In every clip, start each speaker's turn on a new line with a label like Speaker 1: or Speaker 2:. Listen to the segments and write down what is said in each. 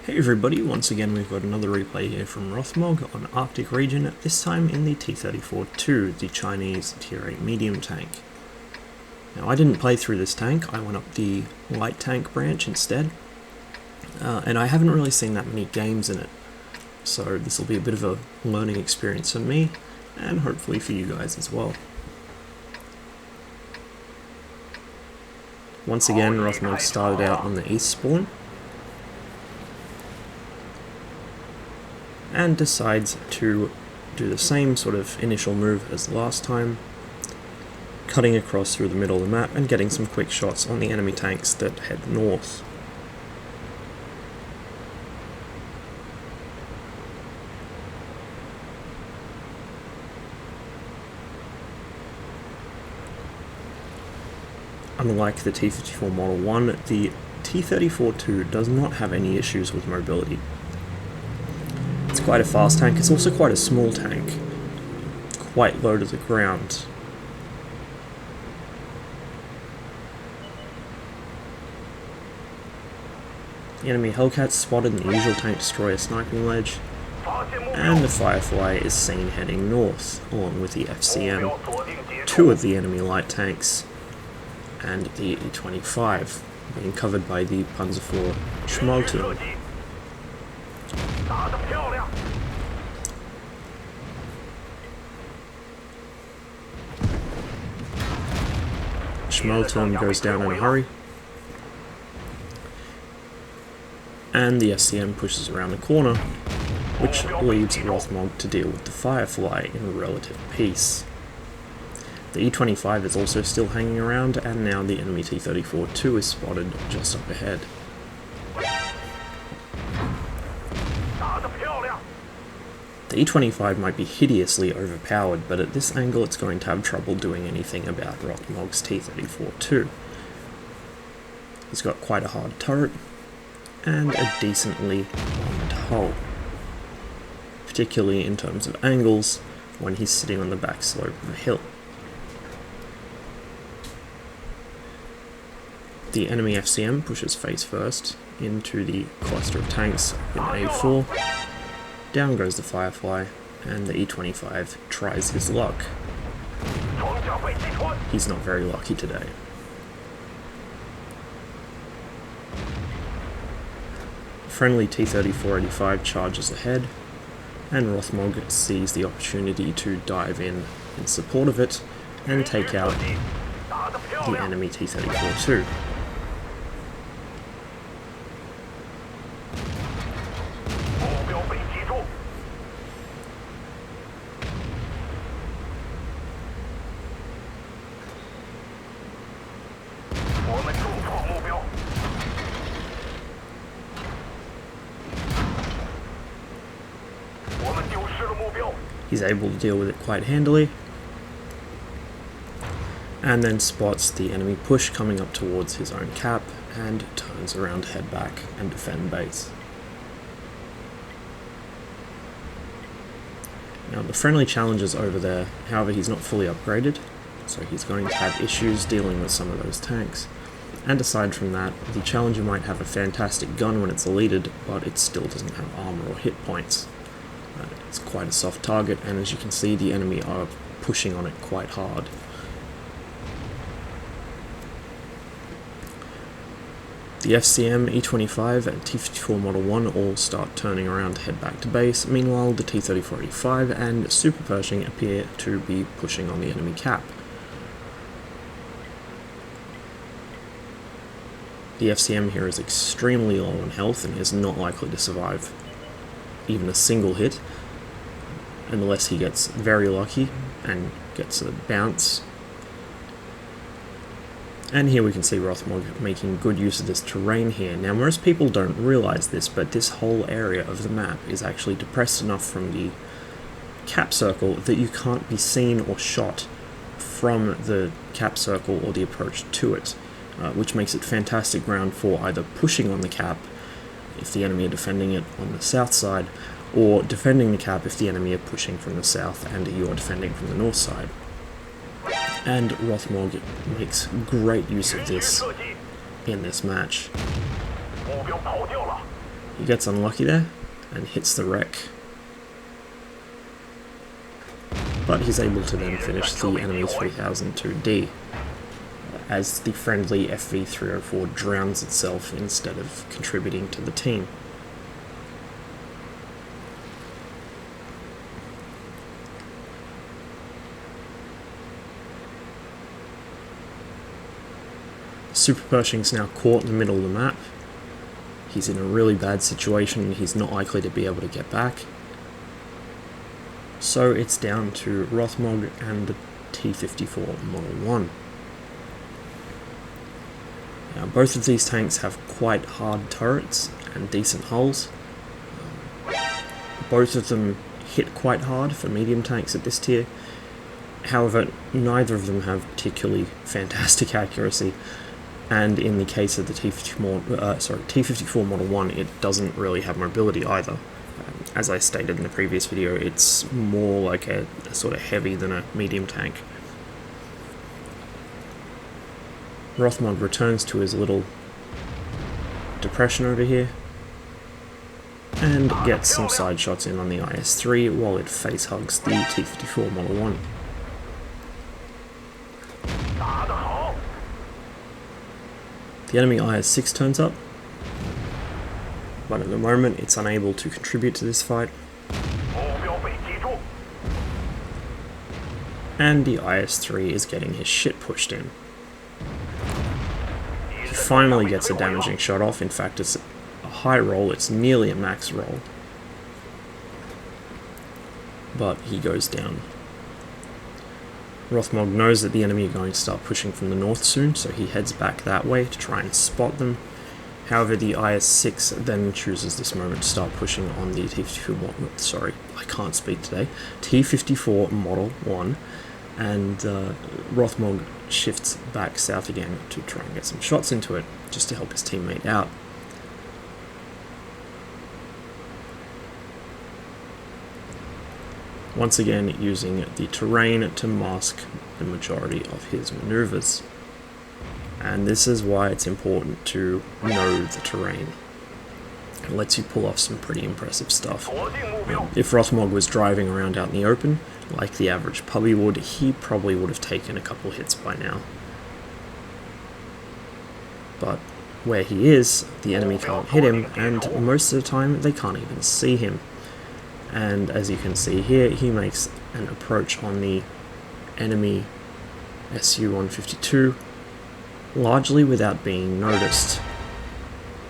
Speaker 1: Hey everybody, once again we've got another replay here from Rothmog on Arctic region, this time in the T-34-2, the Chinese Tier 8 medium tank. Now I didn't play through this tank, I went up the light tank branch instead, and I haven't really seen that many games in it, so this will be a bit of a learning experience for me, and hopefully for you guys as well. Once again, Rothmog started out on the east spawn, and decides to do the same sort of initial move as last time, cutting across through the middle of the map and getting some quick shots on the enemy tanks that head north. Unlike the T-34 Model 1, the T-34-2 does not have any issues with mobility. It's quite a fast tank, it's also quite a small tank, quite low to the ground. The enemy Hellcat's spotted in the usual tank destroyer sniping ledge, and the Firefly is seen heading north, along with the FCM, two of the enemy light tanks, and the E-25, being covered by the Panzer IV Schmelturm goes down in a hurry, and the SCM pushes around the corner, which leaves Rothmog to deal with the Firefly in relative peace. The E-25 is also still hanging around, and now the enemy T-34-2 is spotted just up ahead. The E-25 might be hideously overpowered, but at this angle it's going to have trouble doing anything about Rothmog's T-34-2. He's got quite a hard turret, and a decently armed hull, particularly in terms of angles when he's sitting on the back slope of a hill. The enemy FCM pushes face first into the cluster of tanks in A4. Down goes the Firefly, and the E-25 tries his luck. He's not very lucky today. The friendly T-34-85 charges ahead, and Rothmog sees the opportunity to dive in support of it and take out the enemy T-34-2. He's able to deal with it quite handily, and then spots the enemy push coming up towards his own cap, and turns around to head back and defend base. Now the friendly challenger's over there, however he's not fully upgraded, so he's going to have issues dealing with some of those tanks. And aside from that, the challenger might have a fantastic gun when it's eluded, but it still doesn't have armor or hit points. It's quite a soft target, and as you can see, the enemy are pushing on it quite hard. The FCM, E-25 and T-34 Model 1 all start turning around to head back to base. Meanwhile, the T-34-85 and Super Pershing appear to be pushing on the enemy cap. The FCM here is extremely low on health and is not likely to survive even a single hit, unless he gets very lucky and gets a bounce. And here we can see Rothmog making good use of this terrain here. Now most people don't realise this, but this whole area of the map is actually depressed enough from the cap circle that you can't be seen or shot from the cap circle or the approach to it, which makes it fantastic ground for either pushing on the cap if the enemy are defending it on the south side, or defending the cap if the enemy are pushing from the south and you are defending from the north side. And Rothmog makes great use of this in this match. He gets unlucky there and hits the wreck, but he's able to then finish the enemy 3002D as the friendly FV-304 drowns itself instead of contributing to the team. Super Pershing's now caught in the middle of the map. He's in a really bad situation, he's not likely to be able to get back. So it's down to Rothmog and the T-34 Model 1. Now, both of these tanks have quite hard turrets and decent hulls. Both of them hit quite hard for medium tanks at this tier. However, neither of them have particularly fantastic accuracy. And in the case of the T-54 Model 1, it doesn't really have mobility either. As I stated in the previous video, it's more like a sort of heavy than a medium tank. Rothmog returns to his little depression over here, and gets some side shots in on the IS-3 while it face hugs the T-54 Model 1. The enemy IS-6 turns up, but at the moment it's unable to contribute to this fight. And the IS-3 is getting his shit pushed in. He finally gets a damaging shot off. In fact, it's a high roll, it's nearly a max roll. But he goes down. Rothmog knows that the enemy are going to start pushing from the north soon, so he heads back that way to try and spot them. However, the IS-6 then chooses this moment to start pushing on the T-54 Model 1, and Rothmog shifts back south again to try and get some shots into it, just to help his teammate out. Once again using the terrain to mask the majority of his maneuvers. And this is why it's important to know the terrain. It lets you pull off some pretty impressive stuff. If Rothmog was driving around out in the open, like the average puppy would, he probably would have taken a couple hits by now. But where he is, the enemy can't hit him, and most of the time they can't even see him. And as you can see here, he makes an approach on the enemy Su-152, largely without being noticed.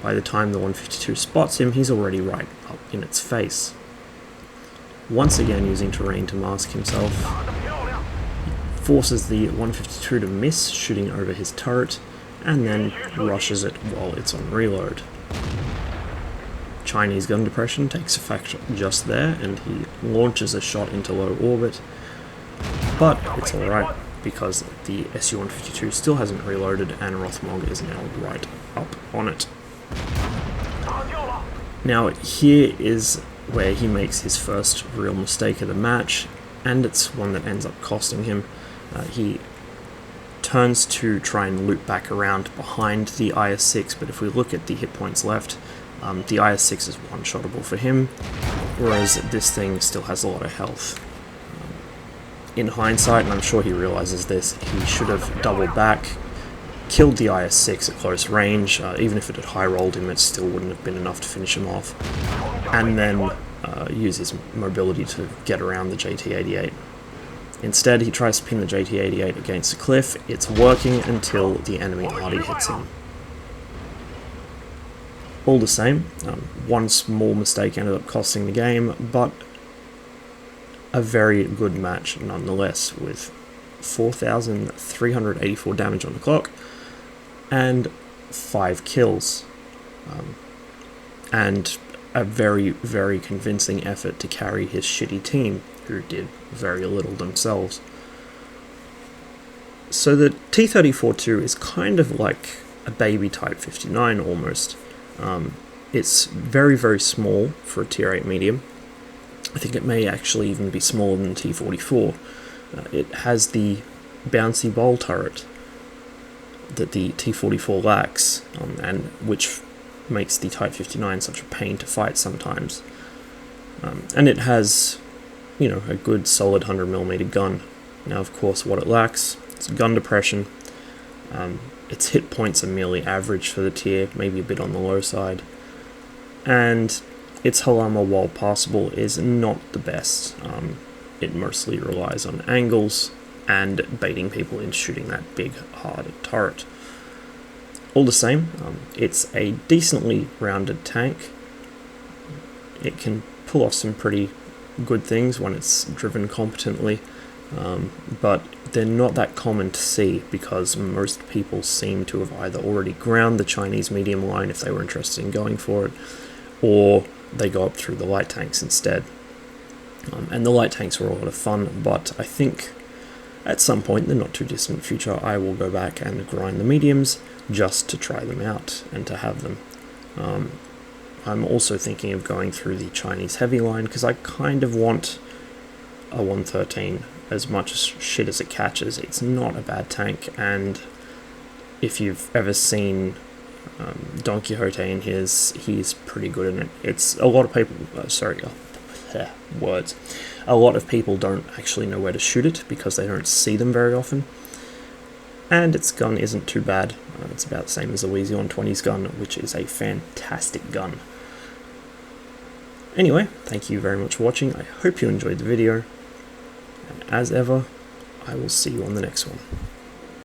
Speaker 1: By the time the 152 spots him, he's already right up in its face. Once again using terrain to mask himself, he forces the 152 to miss, shooting over his turret, and then rushes it while it's on reload. Chinese gun depression takes effect just there, and he launches a shot into low orbit, but it's alright because the Su-152 still hasn't reloaded and Rothmog is now right up on it. Now here is where he makes his first real mistake of the match, and it's one that ends up costing him. He turns to try and loop back around behind the IS-6, but if we look at the hit points left, the IS-6 is one-shottable for him, whereas this thing still has a lot of health. In hindsight, and I'm sure he realizes this, he should have doubled back, killed the IS-6 at close range. Even if it had high-rolled him, it still wouldn't have been enough to finish him off, and then use his mobility to get around the JT-88. Instead, he tries to pin the JT-88 against a cliff. It's working until the enemy arty hits him. All the same, one small mistake ended up costing the game, but a very good match nonetheless, with 4,384 damage on the clock and 5 kills, and a very, very convincing effort to carry his shitty team, who did very little themselves. So the T-34-2 is kind of like a baby Type 59 almost. It's very, very small for a tier 8 medium. I think it may actually even be smaller than the T-44. It has the bouncy bowl turret that the T-44 lacks, and which makes the Type 59 such a pain to fight sometimes. And it has, you know, a good solid 100mm gun. Now, of course, what it lacks is gun depression. Its hit points are merely average for the tier, maybe a bit on the low side. And its hull armor, while passable, is not the best. It mostly relies on angles and baiting people into shooting that big, hard turret. All the same, it's a decently rounded tank. It can pull off some pretty good things when it's driven competently, but they're not that common to see because most people seem to have either already ground the Chinese medium line if they were interested in going for it, or they go up through the light tanks instead. And the light tanks were a lot of fun, but I think at some point in the not too distant future I will go back and grind the mediums just to try them out and to have them. I'm also thinking of going through the Chinese heavy line because I kind of want a 113 as much shit as it catches. It's not a bad tank, and if you've ever seen Don Quixote in he's pretty good in it. It's a lot of people, words. A lot of people don't actually know where to shoot it because they don't see them very often. And its gun isn't too bad. It's about the same as the Wheezy 120's gun, which is a fantastic gun. Anyway, thank you very much for watching. I hope you enjoyed the video. And as ever, I will see you on the next one.